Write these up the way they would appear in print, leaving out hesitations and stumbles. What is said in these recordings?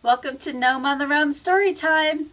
Welcome to Gnome on the Roam story time.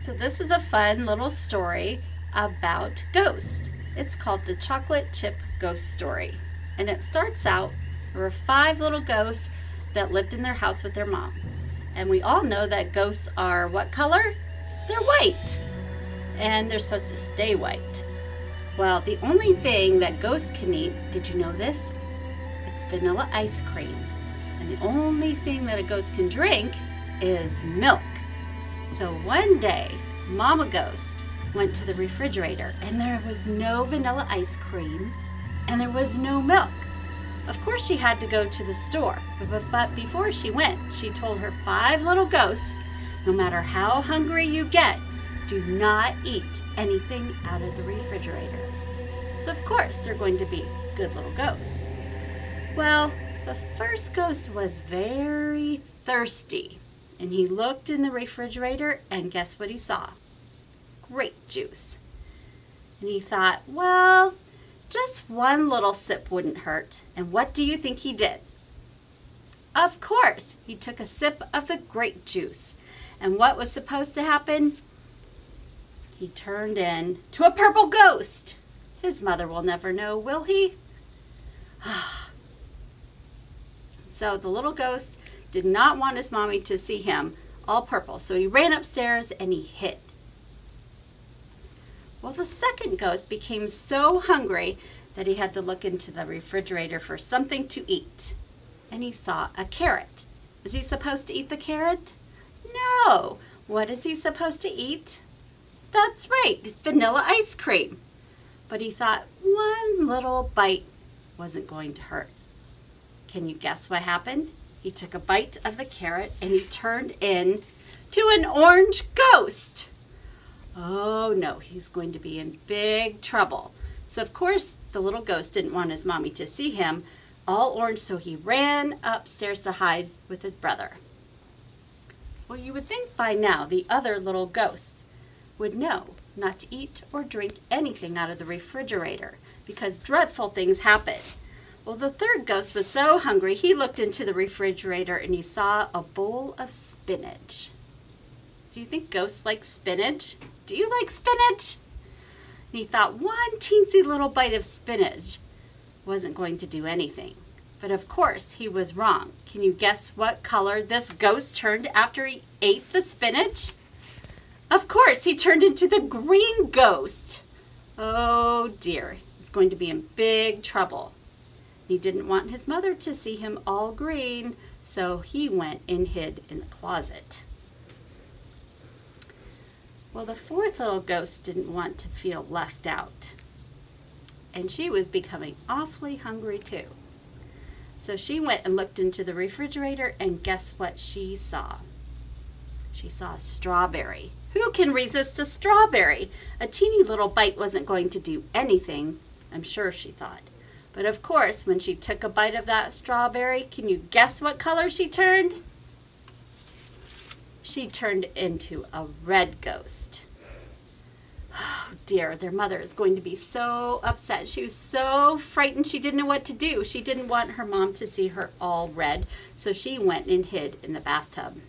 So this is a fun little story about ghosts. It's called the Chocolate Chip Ghost Story. And it starts out, there were 5 little ghosts that lived in their house with their mom. And we all know that ghosts are what color? They're white. And they're supposed to stay white. Well, the only thing that ghosts can eat, did you know this? It's vanilla ice cream. And the only thing that a ghost can drink is milk. So one day, Mama Ghost went to the refrigerator and there was no vanilla ice cream and there was no milk. Of course she had to go to the store, but before she went, she told her 5 little ghosts, no matter how hungry you get, do not eat anything out of the refrigerator. So of course they're going to be good little ghosts. Well, the first ghost was very thirsty. And he looked in the refrigerator and guess what he saw? Grape juice. And he thought, well, just one little sip wouldn't hurt. And what do you think he did? Of course, he took a sip of the grape juice. And what was supposed to happen? He turned into a purple ghost. His mother will never know, will he? So the little ghost did not want his mommy to see him all purple, so he ran upstairs and he hid. Well, the second ghost became so hungry that he had to look into the refrigerator for something to eat. And he saw a carrot. Is he supposed to eat the carrot? No. What is he supposed to eat? That's right, vanilla ice cream. But he thought one little bite wasn't going to hurt. Can you guess what happened? He took a bite of the carrot and he turned into an orange ghost. Oh no, he's going to be in big trouble. So of course the little ghost didn't want his mommy to see him all orange, so he ran upstairs to hide with his brother. Well, you would think by now the other little ghosts would know not to eat or drink anything out of the refrigerator because dreadful things happen. Well, the third ghost was so hungry, he looked into the refrigerator and he saw a bowl of spinach. Do you think ghosts like spinach? Do you like spinach? And he thought one teensy little bite of spinach wasn't going to do anything. But of course, he was wrong. Can you guess what color this ghost turned after he ate the spinach? Of course, he turned into the green ghost. Oh dear, he's going to be in big trouble. He didn't want his mother to see him all green, so he went and hid in the closet. Well, the fourth little ghost didn't want to feel left out. And she was becoming awfully hungry too. So she went and looked into the refrigerator and guess what she saw? She saw a strawberry. Who can resist a strawberry? A teeny little bite wasn't going to do anything, I'm sure she thought. But of course, when she took a bite of that strawberry, can you guess what color she turned? She turned into a red ghost. Oh dear, their mother is going to be so upset. She was so frightened she didn't know what to do. She didn't want her mom to see her all red, so she went and hid in the bathtub.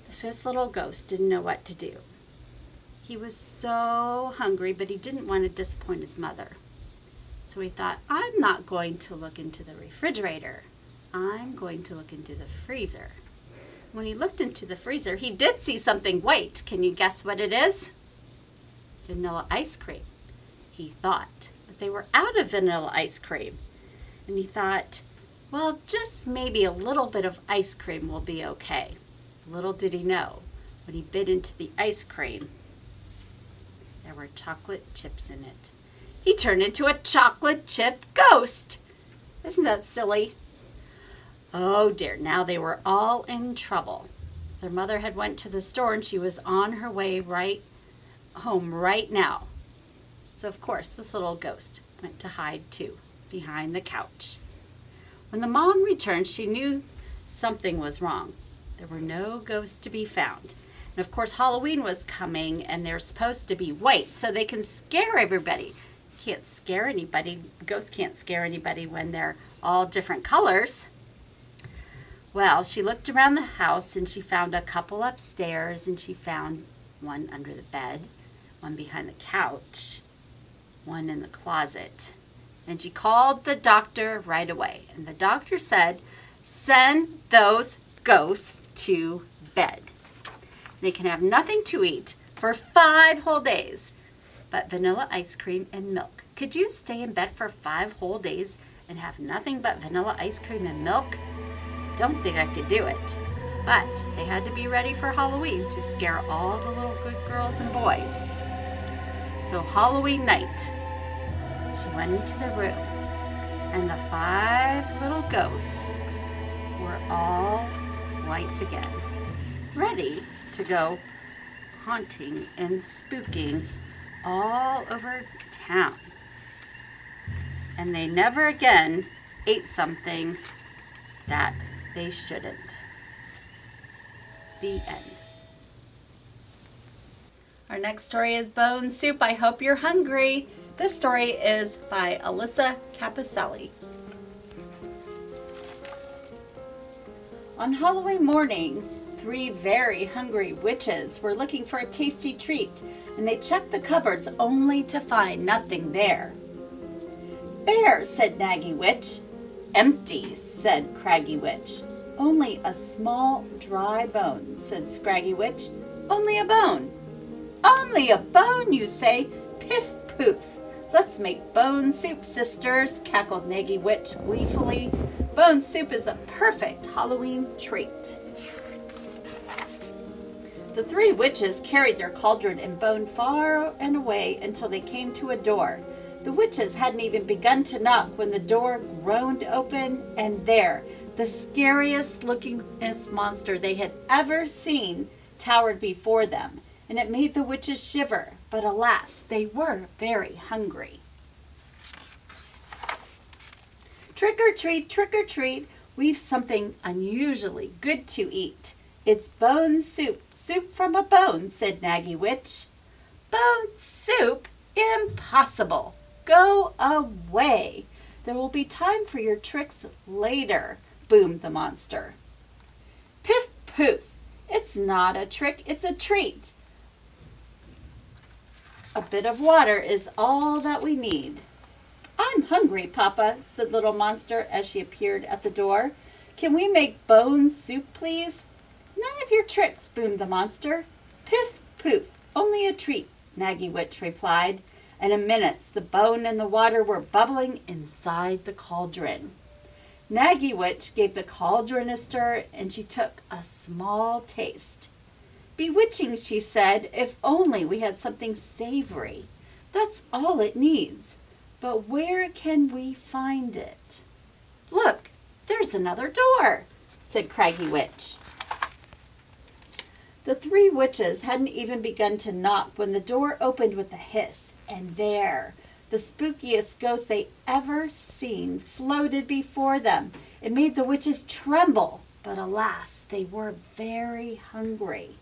The fifth little ghost didn't know what to do. He was so hungry, but he didn't want to disappoint his mother. So he thought, I'm not going to look into the refrigerator. I'm going to look into the freezer. When he looked into the freezer, he did see something white. Can you guess what it is? Vanilla ice cream. He thought, but they were out of vanilla ice cream. And he thought, well, just maybe a little bit of ice cream will be okay. Little did he know, when he bit into the ice cream, there were chocolate chips in it. He turned into a chocolate chip ghost. Isn't that silly? Oh dear, now they were all in trouble. Their mother had went to the store and she was on her way right home right now. So of course this little ghost went to hide too, behind the couch. When the mom returned, she knew something was wrong. There were no ghosts to be found. And of course Halloween was coming and they're supposed to be white so they can scare everybody. Can't scare anybody. Ghosts can't scare anybody when they're all different colors. Well, she looked around the house and she found a couple upstairs and she found one under the bed, one behind the couch, one in the closet. And she called the doctor right away. And the doctor said, send those ghosts to bed. They can have nothing to eat for 5 whole days but vanilla ice cream and milk. Could you stay in bed for 5 whole days and have nothing but vanilla ice cream and milk? Don't think I could do it. But they had to be ready for Halloween to scare all the little good girls and boys. So Halloween night, she went into the room and the 5 little ghosts were all white again, ready to go haunting and spooking all over town. And they never again ate something that they shouldn't. The end. Our next story is Bone Soup. I hope you're hungry. This story is by Alyssa Capicelli. On Halloween morning, 3 very hungry witches were looking for a tasty treat, and they checked the cupboards only to find nothing there. Bare, said Naggy Witch. Empty, said Craggy Witch. Only a small dry bone, said Scraggy Witch. Only a bone. Only a bone, you say? Piff poof. Let's make bone soup, sisters, cackled Naggy Witch gleefully. Bone soup is the perfect Halloween treat. The 3 witches carried their cauldron and bone far and away until they came to a door. The witches hadn't even begun to knock when the door groaned open, and there, the scariest lookingest monster they had ever seen towered before them, and it made the witches shiver, but alas, they were very hungry. Trick or treat, we've something unusually good to eat. It's bone soup, soup from a bone, said Naggy Witch. Bone soup? Impossible. Go away. There will be time for your tricks later, boomed the monster. Piff poof. It's not a trick, it's a treat. A bit of water is all that we need. I'm hungry, Papa, said Little Monster as she appeared at the door. Can we make bone soup, please? None of your tricks, boomed the monster. Piff poof. Only a treat, Naggy Witch replied. And in minutes, the bone and the water were bubbling inside the cauldron. Naggy Witch gave the cauldron a stir, and she took a small taste. Bewitching, she said, if only we had something savory. That's all it needs. But where can we find it? Look, there's another door, said Craggy Witch. The 3 witches hadn't even begun to knock when the door opened with a hiss. And there, the spookiest ghost they ever seen floated before them. It made the witches tremble, but alas, they were very hungry.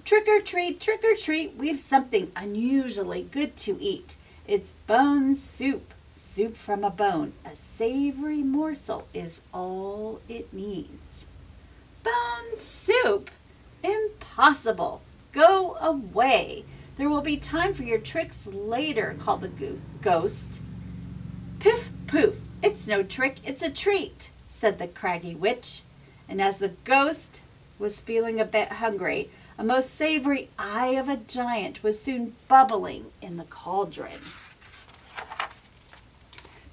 Trick or treat, we've something unusually good to eat. It's bone soup, soup from a bone. A savory morsel is all it needs. Bone soup? Impossible. Go away. There will be time for your tricks later, called the ghost. Piff poof, it's no trick, it's a treat, said the Craggy Witch. And as the ghost was feeling a bit hungry, a most savory eye of a giant was soon bubbling in the cauldron.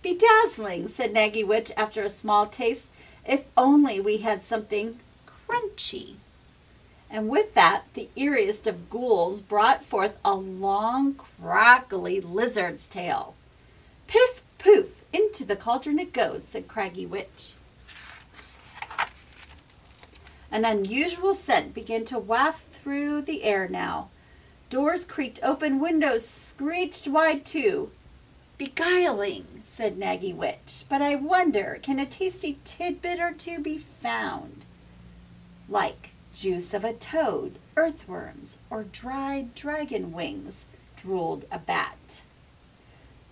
Bedazzling, said Naggy Witch after a small taste. If only we had something crunchy. And with that, the eeriest of ghouls brought forth a long, crackly lizard's tail. Piff, poof, into the cauldron it goes, said Craggy Witch. An unusual scent began to waft through the air now. Doors creaked open, windows screeched wide too. Beguiling, said Naggy Witch, but I wonder, can a tasty tidbit or two be found? Like juice of a toad, earthworms, or dried dragon wings, drooled a bat.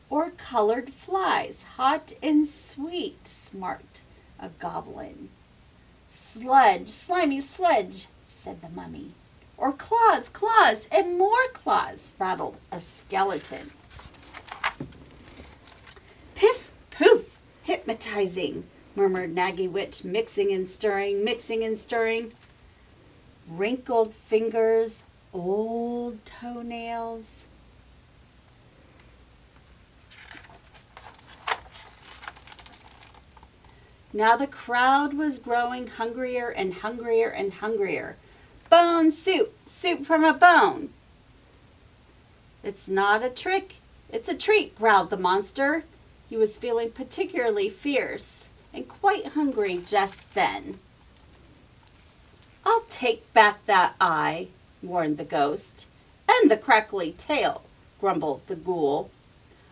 Or colored flies, hot and sweet, smarked a goblin. Sludge, slimy sludge, said the mummy. Or claws, claws, and more claws, rattled a skeleton. Piff, poof, hypnotizing, murmured Naggy Witch, mixing and stirring, mixing and stirring. Wrinkled fingers, old toenails. Now the crowd was growing hungrier and hungrier and hungrier. Bone soup, soup from a bone. It's not a trick, it's a treat, growled the monster. He was feeling particularly fierce and quite hungry just then. I'll take back that eye, warned the ghost. And the crackly tail, grumbled the ghoul.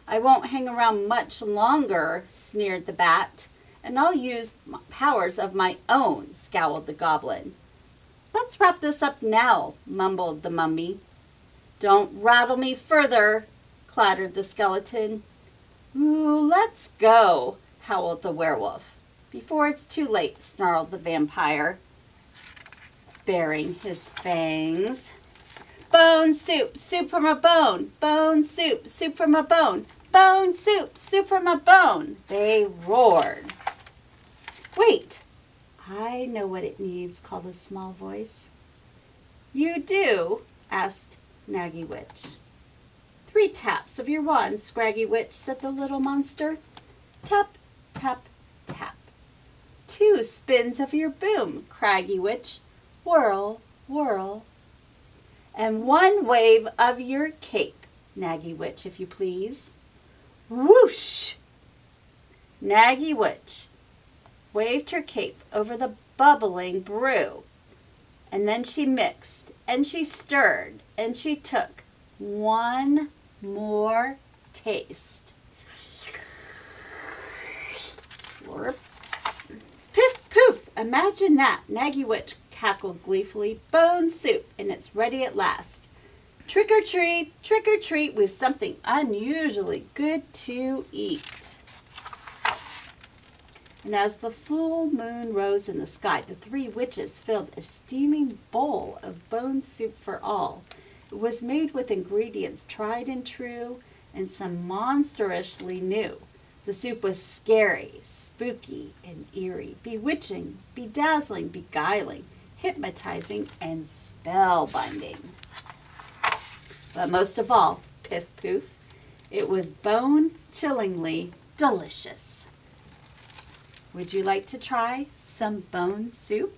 I won't hang around much longer, sneered the bat. And I'll use powers of my own, scowled the goblin. Let's wrap this up now, mumbled the mummy. Don't rattle me further, clattered the skeleton. Ooh, let's go, howled the werewolf. Before it's too late, snarled the vampire, baring his fangs. Bone soup, soup from a bone. Bone soup, soup from a bone. Bone soup, soup from a bone, they roared. Wait, I know what it needs, called a small voice. You do? Asked Naggy Witch. 3 taps of your wand, Scraggy Witch, said the little monster. Tap, tap, tap. 2 spins of your boom, Craggy Witch. Whirl, whirl. And 1 wave of your cape, Naggy Witch, if you please. Whoosh! Naggy Witch waved her cape over the bubbling brew. And then she mixed, and she stirred, and she took 1 more taste. Slurp. Piff, poof! Imagine that! Naggy Witch cackled gleefully. Bone soup, and it's ready at last. Trick or treat, we've something unusually good to eat. And as the full moon rose in the sky, the 3 witches filled a steaming bowl of bone soup for all. It was made with ingredients tried and true and some monstrously new. The soup was scary, spooky, and eerie, bewitching, bedazzling, beguiling, hypnotizing, and spellbinding. But most of all, piff poof, it was bone-chillingly delicious. Would you like to try some bone soup?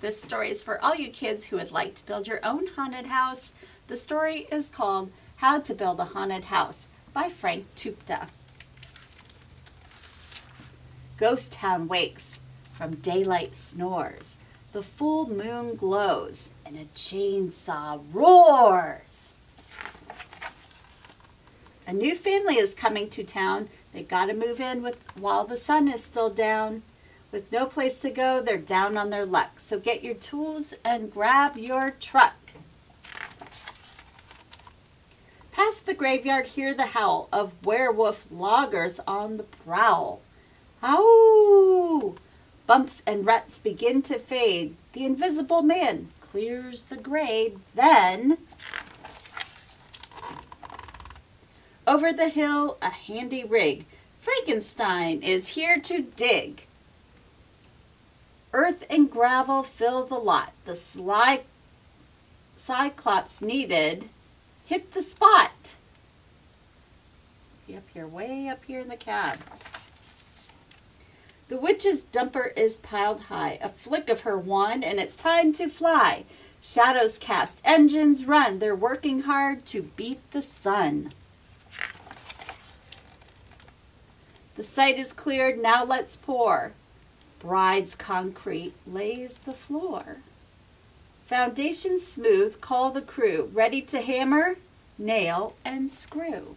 This story is for all you kids who would like to build your own haunted house. The story is called How to Build a Haunted House by Frank Tupta. Ghost town wakes, from daylight snores. The full moon glows, and a chainsaw roars. A new family is coming to town. They gotta move in while the sun is still down. With no place to go, they're down on their luck. So get your tools and grab your truck. Past the graveyard, hear the howl of werewolf loggers on the prowl. Ow! Bumps and ruts begin to fade. The invisible man clears the grade. Then, over the hill, a handy rig. Frankenstein is here to dig. Earth and gravel fill the lot. The sly Cyclops needed hit the spot. Be up here, way up here in the cab. The witch's dumper is piled high, a flick of her wand, and it's time to fly. Shadows cast, engines run, they're working hard to beat the sun. The site is cleared, now let's pour. Bride's concrete lays the floor. Foundation smooth, call the crew, ready to hammer, nail, and screw.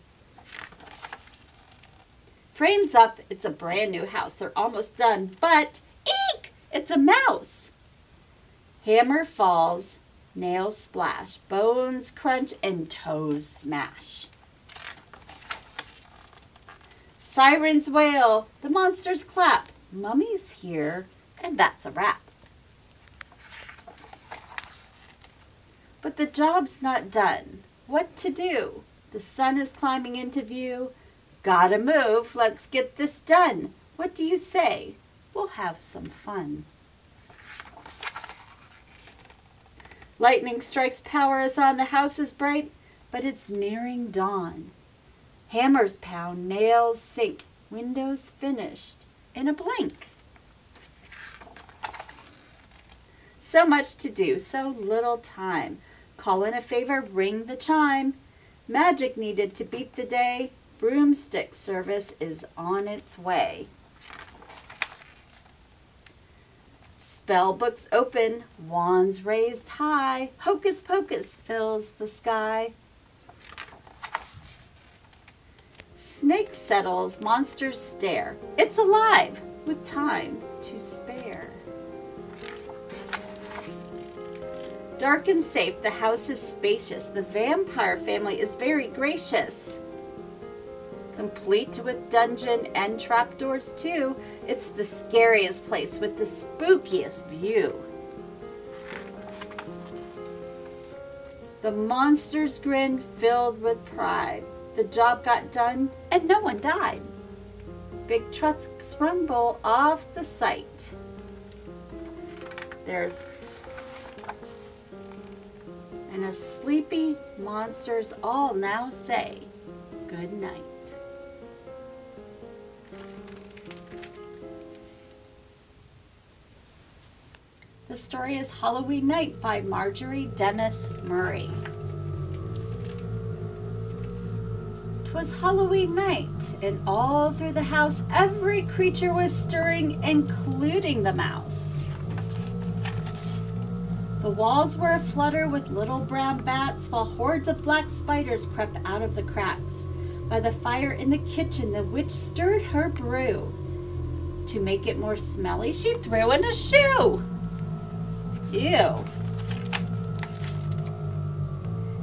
Frames up, it's a brand new house. They're almost done, but eek! It's a mouse. Hammer falls, nails splash, bones crunch, and toes smash. Sirens wail, the monsters clap. Mummy's here, and that's a wrap. But the job's not done. What to do? The sun is climbing into view. Gotta move, let's get this done. What do you say? We'll have some fun. Lightning strikes, power is on, the house is bright, but it's nearing dawn. Hammers pound, nails sink, windows finished in a blink. So much to do, so little time. Call in a favor, ring the chime. Magic needed to beat the day. Broomstick service is on its way. Spell books open, wands raised high. Hocus pocus fills the sky. Snake settles, monsters stare. It's alive with time to spare. Dark and safe, the house is spacious. The vampire family is very gracious. Complete with dungeon and trapdoors too. It's the scariest place with the spookiest view. The monsters grin, filled with pride. The job got done and no one died. Big trucks rumble off the site. And as sleepy monsters all now say good night. The story is Halloween Night by Marjorie Dennis Murray. 'Twas Halloween night, and all through the house every creature was stirring, including the mouse. The walls were aflutter with little brown bats, while hordes of black spiders crept out of the cracks. By the fire in the kitchen, the witch stirred her brew. To make it more smelly, she threw in a shoe. Ew.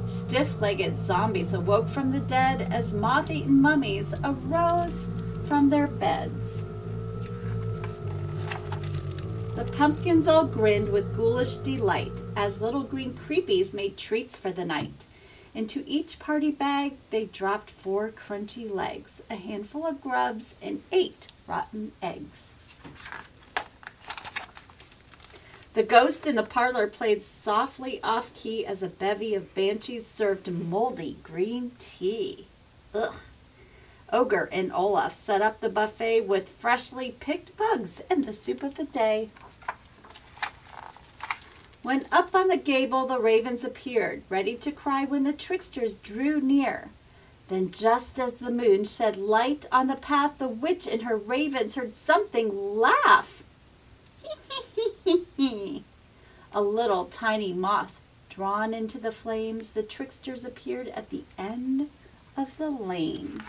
Stiff-legged zombies awoke from the dead as moth-eaten mummies arose from their beds. The pumpkins all grinned with ghoulish delight as little green creepies made treats for the night. Into each party bag they dropped 4 crunchy legs, a handful of grubs, and 8 rotten eggs. The ghost in the parlor played softly off-key as a bevy of banshees served moldy green tea. Ugh. Ogre and Olaf set up the buffet with freshly picked bugs and the soup of the day. When up on the gable the ravens appeared, ready to cry when the tricksters drew near. Then just as the moon shed light on the path, the witch and her ravens heard something laugh. A little tiny moth drawn into the flames, the tricksters appeared at the end of the lane.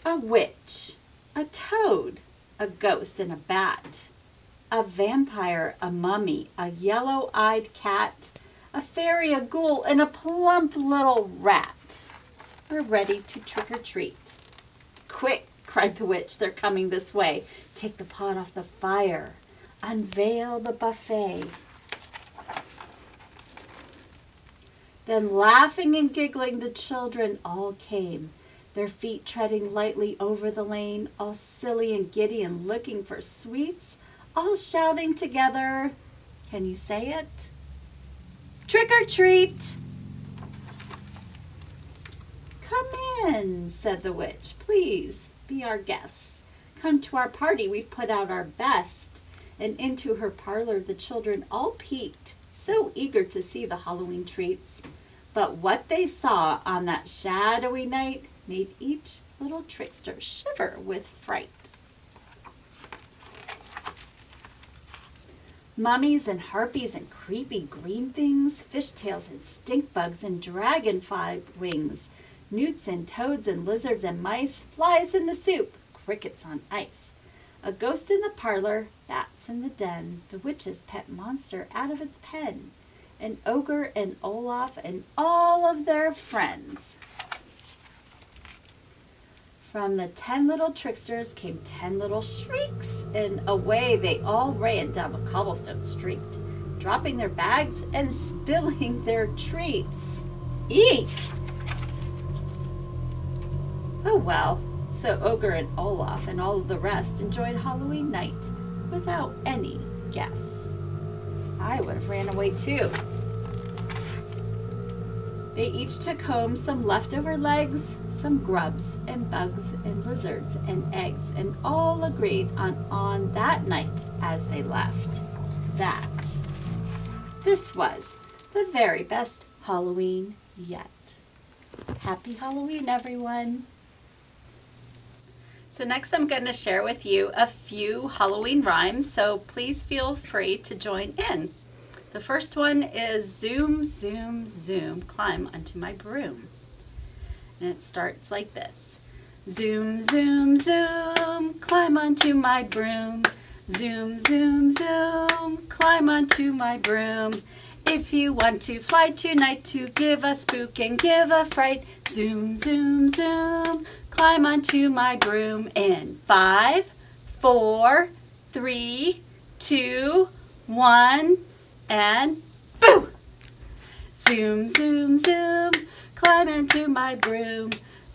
A witch, a toad, a ghost, and a bat. A vampire, a mummy, a yellow-eyed cat, a fairy, a ghoul, and a plump little rat. We're ready to trick-or-treat. Quick, cried the witch, they're coming this way. Take the pot off the fire. Unveil the buffet. Then laughing and giggling, the children all came, their feet treading lightly over the lane, all silly and giddy and looking for sweets, all shouting together. Can you say it? Trick or treat! Come in, said the witch. Please be our guest. come to our party. We've put out our best." And into her parlor the children all peeked, so eager to see the Halloween treats. But what they saw on that shadowy night made each little trickster shiver with fright. Mummies and harpies and creepy green things, fishtails and stink bugs and dragonfly wings, newts and toads and lizards and mice, flies in the soup, crickets on ice. A ghost in the parlor, bats in the den, the witch's pet monster out of its pen, an ogre and Olaf and all of their friends. From the 10 little tricksters came 10 little shrieks, and away they all ran down the cobblestone street, dropping their bags and spilling their treats. Eek! Oh well, so Ogre and Olaf and all of the rest enjoyed Halloween night without any guests. I would have ran away too. They each took home some leftover legs, some grubs and bugs and lizards and eggs, and all agreed on that night as they left that this was the very best Halloween yet. Happy Halloween, everyone. So next I'm going to share with you a few Halloween rhymes, so please feel free to join in. The first one is zoom, zoom, zoom, climb onto my broom. And it starts like this. Zoom, zoom, zoom, climb onto my broom. Zoom, zoom, zoom, climb onto my broom. If you want to fly tonight to give a spook and give a fright, zoom, zoom, zoom, climb onto my broom. In 5, 4, 3, 2, 1, and boo! Zoom, zoom, zoom, climb into my broom.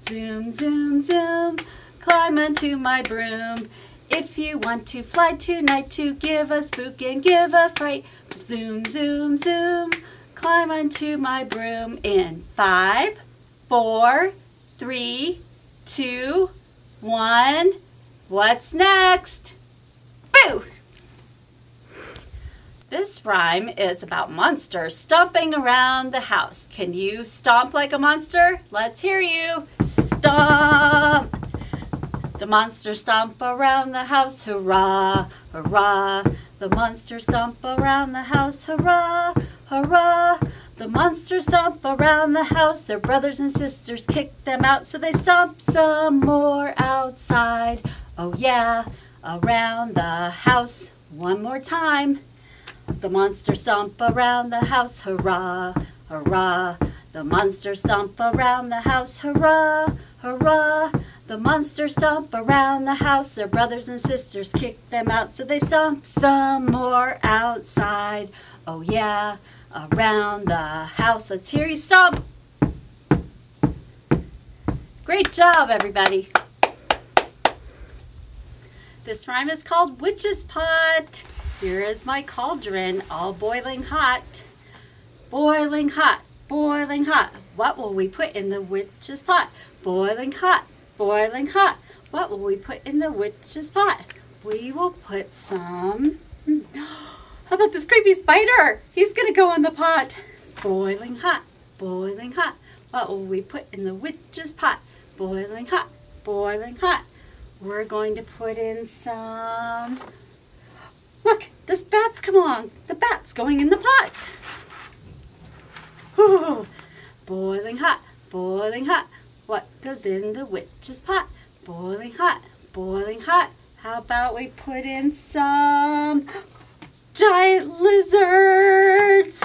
Zoom, zoom, zoom, climb into my broom. If you want to fly tonight to give a spook and give a fright, zoom, zoom, zoom, climb onto my broom. In 5, 4, 3, 2, 1. What's next? Boo! This rhyme is about monsters stomping around the house. Can you stomp like a monster? Let's hear you. Stomp! The monsters stomp around the house, hurrah, hurrah. The monsters stomp around the house, hurrah, hurrah. The monsters stomp around the house. Their brothers and sisters kick them out, so they stomp some more outside. Oh yeah, around the house. One more time. The monsters stomp around the house, hurrah, hurrah. The monsters stomp around the house, hurrah, hurrah. The monsters stomp around the house. Their brothers and sisters kick them out, so they stomp some more outside. Oh yeah, around the house. Let's hear you stomp. Great job, everybody. This rhyme is called Witch's Pot. Here is my cauldron, all boiling hot. Boiling hot, boiling hot. What will we put in the witch's pot? Boiling hot, boiling hot. What will we put in the witch's pot? We will put some... How about this creepy spider? He's gonna go in the pot. Boiling hot, boiling hot. What will we put in the witch's pot? Boiling hot, boiling hot. We're going to put in some... Look, this bat's come along. The bat's going in the pot. Whew. Boiling hot, boiling hot. What goes in the witch's pot? Boiling hot, boiling hot. How about we put in some giant lizards?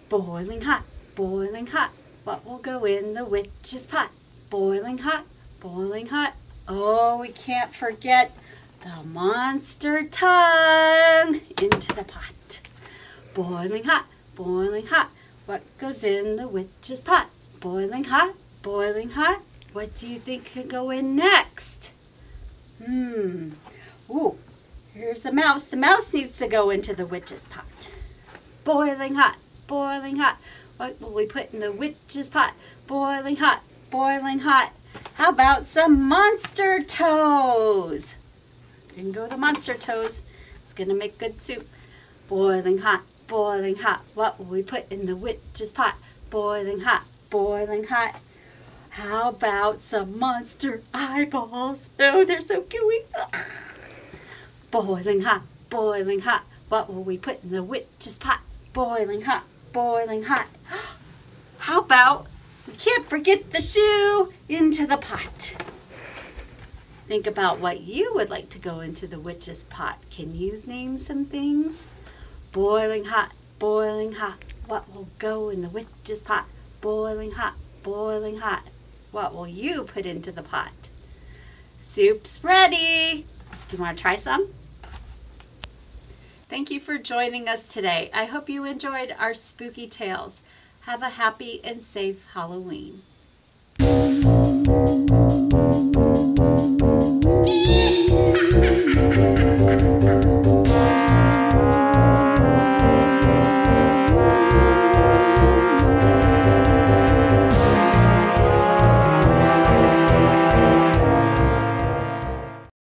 Boiling hot, boiling hot. What will go in the witch's pot? Boiling hot, boiling hot. Oh, we can't forget the monster tongue into the pot. Boiling hot, boiling hot. What goes in the witch's pot? Boiling hot, boiling hot. What do you think could go in next? Ooh, here's the mouse. The mouse needs to go into the witch's pot. Boiling hot, boiling hot. What will we put in the witch's pot? Boiling hot, boiling hot. How about some monster toes? In go the monster toes. It's going to make good soup. Boiling hot, boiling hot. What will we put in the witch's pot? Boiling hot, boiling hot. How about some monster eyeballs? Oh, they're so gooey. Boiling hot, boiling hot. What will we put in the witch's pot? Boiling hot, boiling hot. How about, we can't forget the shoe into the pot. Think about what you would like to go into the witch's pot. Can you name some things? Boiling hot, boiling hot. What will go in the witch's pot? Boiling hot, boiling hot. What will you put into the pot? Soup's ready. Do you want to try some? Thank you for joining us today. I hope you enjoyed our spooky tales. Have a happy and safe Halloween.